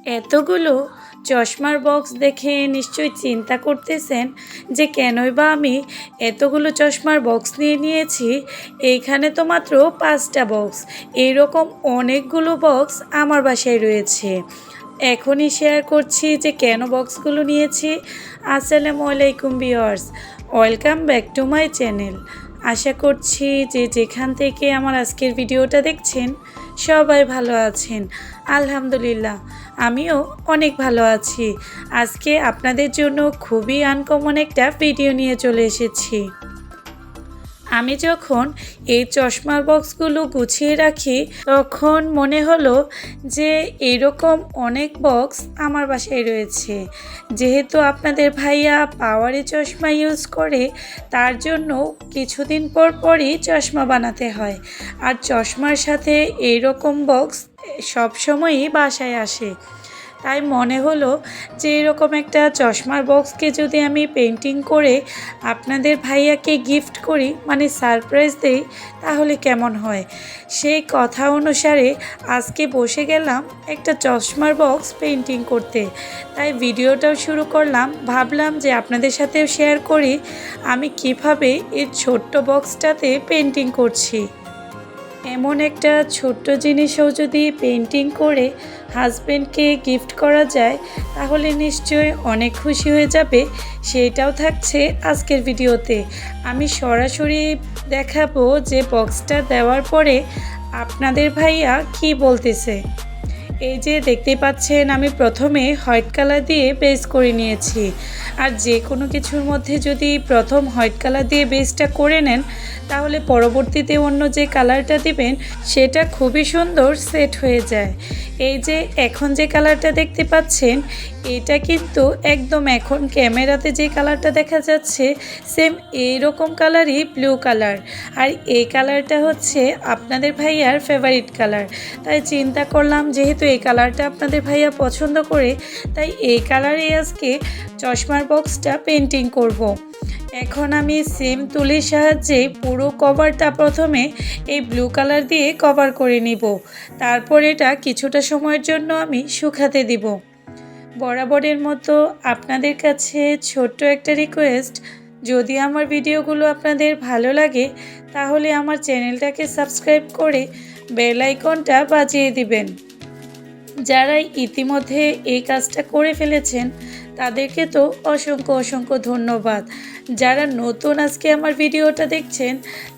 এতগুলো চশমার বক্স দেখে নিশ্চয়ই চিন্তা করতেছেন যে কেনই বা আমি এতগুলো চশমার বক্স নিয়ে নিয়েছি। এইখানে তো মাত্র 5টা বক্স, এইরকম অনেকগুলো বক্স আমার বাসায় রয়েছে। এখনই শেয়ার করছি যে কেন বক্সগুলো নিয়েছি। আসসালামু আলাইকুম viewers, welcome back to my channel. আশা করছি যে যেখান থেকে আমার আজকের ভিডিওটা দেখছেন সবাই ভালো আছেন। আলহামদুলিল্লাহ, আমিও অনেক ভালো আছি। আজকে আপনাদের জন্য খুবই আনকমন একটা ভিডিও নিয়ে চলে এসেছি। আমি যখন এই চশমার বক্সগুলো গুছিয়ে রাখি তখন মনে হলো যে এরকম অনেক বক্স আমার বাসায় রয়েছে। যেহেতু আপনাদের ভাইয়া পাওয়ারি চশমা ইউজ করে, তার জন্য কিছুদিন পর পরই চশমা বানাতে হয়। আর চশমার সাথে এইরকম বক্স সবসময়ই বাসায় আসে। তাই মনে হলো যে এরকম একটা চশমার বক্সকে যদি আমি পেন্টিং করে আপনাদের ভাইয়াকে গিফট করি, মানে সারপ্রাইজ দেই, তাহলে কেমন হয়। সেই কথা অনুসারে আজকে বসে গেলাম একটা চশমার বক্স পেন্টিং করতে। তাই ভিডিওটাও শুরু করলাম, ভাবলাম যে আপনাদের সাথেও শেয়ার করি আমি কিভাবে এই ছোট্ট বক্সটাতে পেন্টিং করছি। এমন একটা ছোট্ট জিনিসও যদি পেন্টিং করে হাজব্যান্ডকে গিফট করা যায় তাহলে নিশ্চয়ই অনেক খুশি হয়ে যাবে। সেটাও থাকছে আজকের ভিডিওতে। আমি সরাসরি দেখাবো যে বক্সটা দেওয়ার পরে আপনাদের ভাইয়া কি বলতেছে। এই যে দেখতে পাচ্ছেন, আমি প্রথমে হোয়াইট কালার দিয়ে বেস করে নিয়েছি। আর যে কোনো কিছুর মধ্যে যদি প্রথম হোয়াইট কালার দিয়ে বেসটা করে নেন তাহলে পরবর্তীতে অন্য যে কালারটা দিবেন সেটা খুবই সুন্দর সেট হয়ে যায়। এই যে এখন যে কালারটা দেখতে পাচ্ছেন এটা কিন্তু একদম এখন ক্যামেরাতে যে কালারটা দেখা যাচ্ছে সেম এইরকম কালারই ব্লু কালার। আর এই কালারটা হচ্ছে আপনাদের ভাইয়ার ফেভারিট কালার। তাই চিন্তা করলাম যেহেতু এই কালারটা আপনাদের ভাইয়া পছন্দ করে, তাই এই কালারে আজকে চশমার বক্সটা পেন্টিং করব। এখন আমি সেম তুলির সাহায্যে পুরো কভারটা প্রথমে এই ব্লু কালার দিয়ে কভার করে নিব। তারপর এটা কিছুটা সময়ের জন্য আমি শুকাতে দিব। বরাবরের মতো আপনাদের কাছে ছোট্ট একটা রিকোয়েস্ট, যদি আমার ভিডিওগুলো আপনাদের ভালো লাগে তাহলে আমার চ্যানেলটাকে সাবস্ক্রাইব করে বেল আইকনটা বাজিয়ে দিবেন। যারা ইতিমধ্যে এই কাজটা করে ফেলেছেন তাদেরকে তো অসংখ্য অসংখ্য ধন্যবাদ। যারা নতুন আজকে আমার ভিডিওটা দেখছেন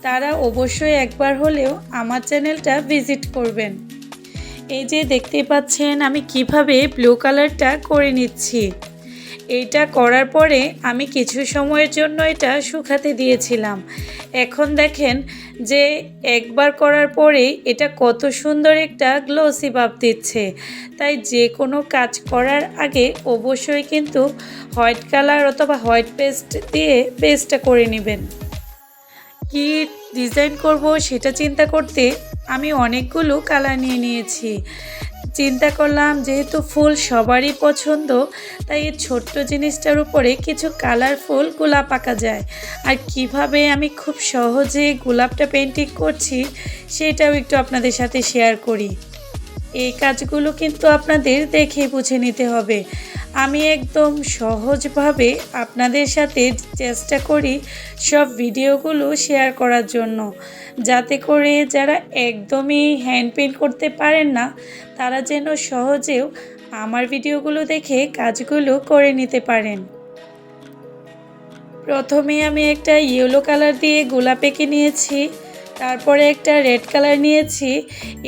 তারা অবশ্যই একবার হলেও আমার চ্যানেলটা ভিজিট করবেন। এই যে দেখতে পাচ্ছেন আমি কিভাবে ব্লু কালারটা করে নিচ্ছি। এইটা করার পরে আমি কিছু সময়ের জন্য এটা শুকাতে দিয়েছিলাম। এখন দেখেন যে একবার করার পরে এটা কত সুন্দর একটা গ্লোসি ভাব দিচ্ছে। তাই যে কোনো কাজ করার আগে অবশ্যই কিন্তু হোয়াইট কালার অথবা হোয়াইট পেস্ট দিয়ে পেস্টটা করে নেবেন। কি ডিজাইন করব সেটা চিন্তা করতে আমি অনেকগুলো কালার নিয়ে নিয়েছি। চিন্তা করলাম যেহেতু ফুল সবারই পছন্দ, তাই এই ছোট্ট জিনিসটার উপরে কিছু কালারফুল গোলাপ আঁকা যায়। আর কিভাবে আমি খুব সহজে গোলাপটা পেন্টিং করছি সেটাও একটু আপনাদের সাথে শেয়ার করি। এই কাজগুলো কিন্তু আপনাদের দেখে বুঝে নিতে হবে। আমি একদম সহজভাবে আপনাদের সাথে চেষ্টা করি সব ভিডিওগুলো শেয়ার করার জন্য, যাতে করে যারা একদমই হ্যান্ড পেইন্ট করতে পারেন না তারা যেন সহজেও আমার ভিডিওগুলো দেখে কাজগুলো করে নিতে পারেন। প্রথমে আমি একটা ইয়েলো কালার দিয়ে গোলাপ এঁকে নিয়েছি, তারপরে একটা রেড কালার নিয়েছি।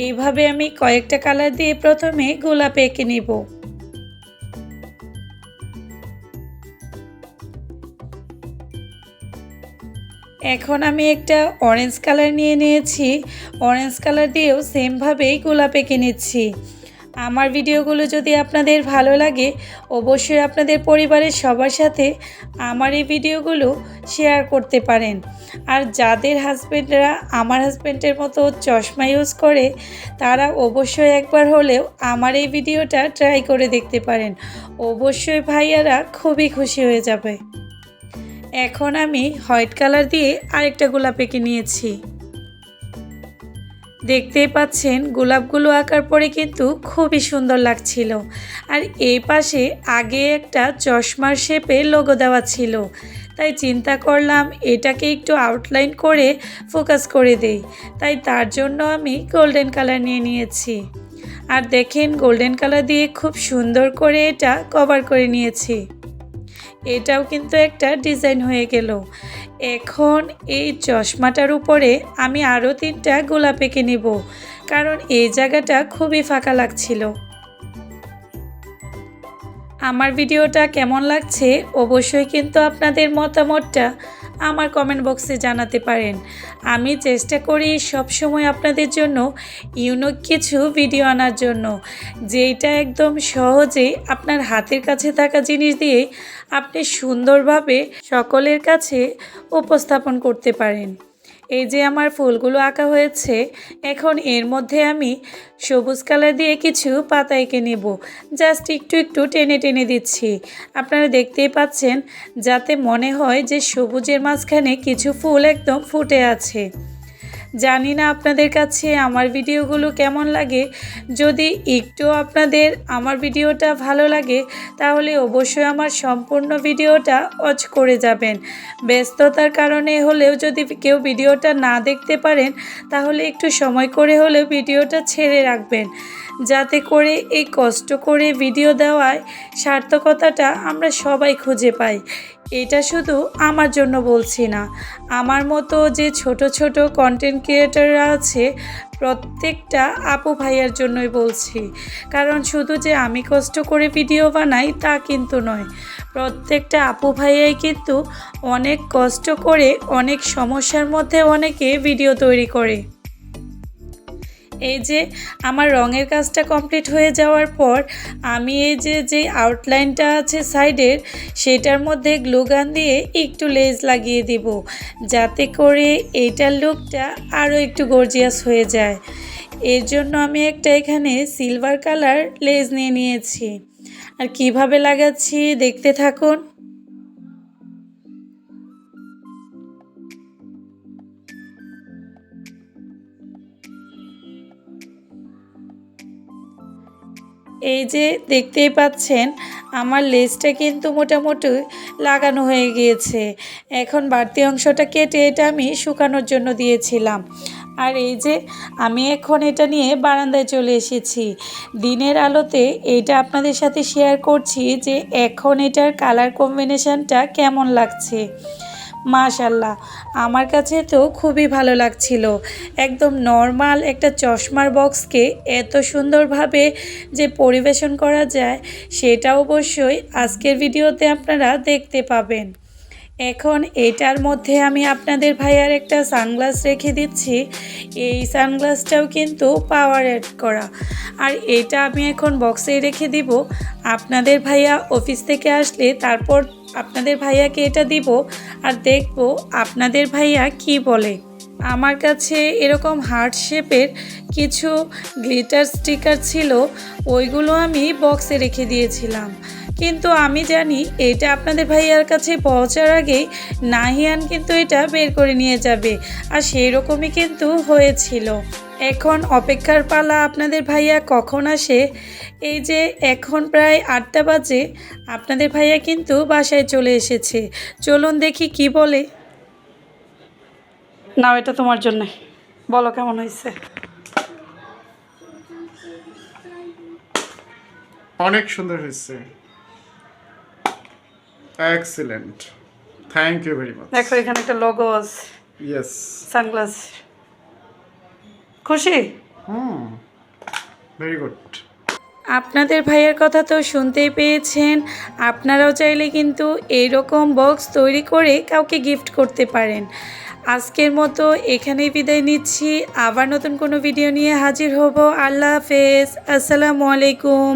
এইভাবে আমি কয়েকটা কালার দিয়ে প্রথমে গোলাপ এঁকে নিব। এখন আমি একটা অরেঞ্জ কালার নিয়ে নিয়েছি। অরেঞ্জ কালার দিয়েও সেমভাবেই গোলাপ এঁকে নিচ্ছি। আমার ভিডিওগুলো যদি আপনাদের ভালো লাগে অবশ্যই আপনাদের পরিবারের সবার সাথে আমার এই ভিডিওগুলো শেয়ার করতে পারেন। আর যাদের হাজব্যান্ডরা আমার হাজব্যান্ডের মতো চশমা ইউজ করে তারা অবশ্যই একবার হলেও আমার এই ভিডিওটা ট্রাই করে দেখতে পারেন। অবশ্যই ভাইয়ারা খুবই খুশি হয়ে যাবে। এখন আমি হোয়াইট কালার দিয়ে আরেকটা গোলাপ এঁকে নিয়েছি। দেখতেই পাচ্ছেন গোলাপগুলো আঁকার পরে কিন্তু খুবই সুন্দর লাগছিল। আর এই পাশে আগে একটা চশমার শেপে লোগো দেওয়া ছিল, তাই চিন্তা করলাম এটাকে একটু আউটলাইন করে ফোকাস করে দেই। তাই তার জন্য আমি গোল্ডেন কালার নিয়ে নিয়েছি। আর দেখেন গোল্ডেন কালার দিয়ে খুব সুন্দর করে এটা কভার করে নিয়েছি। এটাও কিন্তু একটা ডিজাইন হয়ে গেল। এখন এই চশমাটার উপরে আমি আরও 3টা গোলাপ এঁকে নিব, কারণ এই জায়গাটা খুবই ফাঁকা লাগছিল। আমার ভিডিওটা কেমন লাগছে অবশ্যই কিন্তু আপনাদের মতামতটা আমার কমেন্ট বক্সে জানাতে পারেন। আমি চেষ্টা করি সবসময় আপনাদের জন্য ইউনিক কিছু ভিডিও আনার জন্য, যেটা একদম সহজে আপনার হাতের কাছে থাকা জিনিস দিয়ে আপনি সুন্দরভাবে সকলের কাছে উপস্থাপন করতে পারেন। এই যে আমার ফুলগুলো আঁকা হয়েছে, এখন এর মধ্যে আমি সবুজ কালার দিয়ে কিছু পাতা এঁকে নেব। জাস্ট একটু একটু টেনে টেনে দিচ্ছি, আপনারা দেখতেই পাচ্ছেন, যাতে মনে হয় যে সবুজের মাঝখানে কিছু ফুল একদম ফুটে আছে। জানি না আপনাদের কাছে আমার ভিডিওগুলো কেমন লাগে। যদি একটু আপনাদের আমার ভিডিওটা ভালো লাগে তাহলে অবশ্যই আমার সম্পূর্ণ ভিডিওটা ওয়াচ করে যাবেন। ব্যস্ততার কারণে হলেও যদি কেউ ভিডিওটা না দেখতে পারেন তাহলে একটু সময় করে হলেও ভিডিওটা ছেড়ে রাখবেন, যাতে করে এই কষ্ট করে ভিডিও দেওয়ায় সার্থকতাটা আমরা সবাই খুঁজে পাই। এটা শুধু আমার জন্য বলছি না, আমার মতো যে ছোট ছোট কন্টেন্ট ক্রিয়েটররা আছে প্রত্যেকটা আপু ভাইয়ার জন্যই বলছি। কারণ শুধু যে আমি কষ্ট করে ভিডিও বানাই তা কিন্তু নয়, প্রত্যেকটা আপু ভাইয়াই কিন্তু অনেক কষ্ট করে অনেক সমস্যার মধ্যে অনেকে ভিডিও তৈরি করে। এই যে আমার রঙের কাজটা কমপ্লিট হয়ে যাওয়ার পর আমি এই যে আউটলাইনটা আছে সাইডের, সেটার মধ্যে গ্লু গান দিয়ে একটু লেজ লাগিয়ে দিব, যাতে করে এইটার লুকটা আরও একটু গর্জিয়াস হয়ে যায়। এর জন্য আমি একটা এখানে সিলভার কালার লেজ নিয়ে নিয়েছি। আর কিভাবে লাগাচ্ছি দেখতে থাকুন। এই যে দেখতেই পাচ্ছেন আমার লেজটা কিন্তু মোটামুটি লাগানো হয়ে গিয়েছে। এখন বাড়তি অংশটা কেটে এটা আমি শুকানোর জন্য দিয়েছিলাম। আর এই যে আমি এখন এটা নিয়ে বারান্দায় চলে এসেছি। দিনের আলোতে এটা আপনাদের সাথে শেয়ার করছি যে এখন এটার কালার কম্বিনেশনটা কেমন লাগছে। মাশাল্লাহ, আমার কাছে তো খুবই ভালো লাগছিল। একদম নর্মাল একটা চশমার বক্সকে এত সুন্দরভাবে যে পরিবেশন করা যায় সেটা অবশ্যই আজকের ভিডিওতে আপনারা দেখতে পাবেন। এখন এটার মধ্যে আমি আপনাদের ভাইয়ার একটা সানগ্লাস রেখে দিচ্ছি। এই সানগ্লাসটাও কিন্তু পাওয়ার অ্যাড করা। আর এটা আমি এখন বক্সে রেখে দিব। আপনাদের ভাইয়া অফিস থেকে আসলে তারপর আপনাদের ভাইয়াকে এটা দিব আর দেখব আপনাদের ভাইয়া কি বলে। আমার কাছে এরকম হার্ট শেপের কিছু গ্লিটার স্টিকার ছিল, ওইগুলো আমি বক্সে রেখে দিয়েছিলাম। কিন্তু আমি জানি এটা আপনাদের ভাইয়ার কাছে পৌঁছার আগেই নাহিয়ান কিন্তু এটা বের করে নিয়ে যাবে, আর সেই রকমই কিন্তু হয়েছিল। এখন অপেক্ষার পালা আপনাদের ভাইয়া কখন আসে। এই যে এখন প্রায় 8টা বাজে, আপনাদের ভাইয়া কিন্তু বাসায় চলে এসেছে। চলুন দেখি কি বলে। নাও, এটা তোমার জন্য, বলো কেমন হয়েছে। অনেক সুন্দর হয়েছে, excellent, thank you very much. দেখো এখানে একটা লোগো আছে। Yes, sunglass. খুশি? Very good. আপনাদের ভাইয়ের কথা তো শুনতেই পেয়েছেন। আপনারাও চাইলে কিন্তু এইরকম বক্স তৈরি করে কাউকে গিফট করতে পারেন। আজকের মতো এখানেই বিদায় নিচ্ছি। আবার নতুন কোনো ভিডিও নিয়ে হাজির হব। আল্লাহ হাফেজ, আসসালামু আলাইকুম।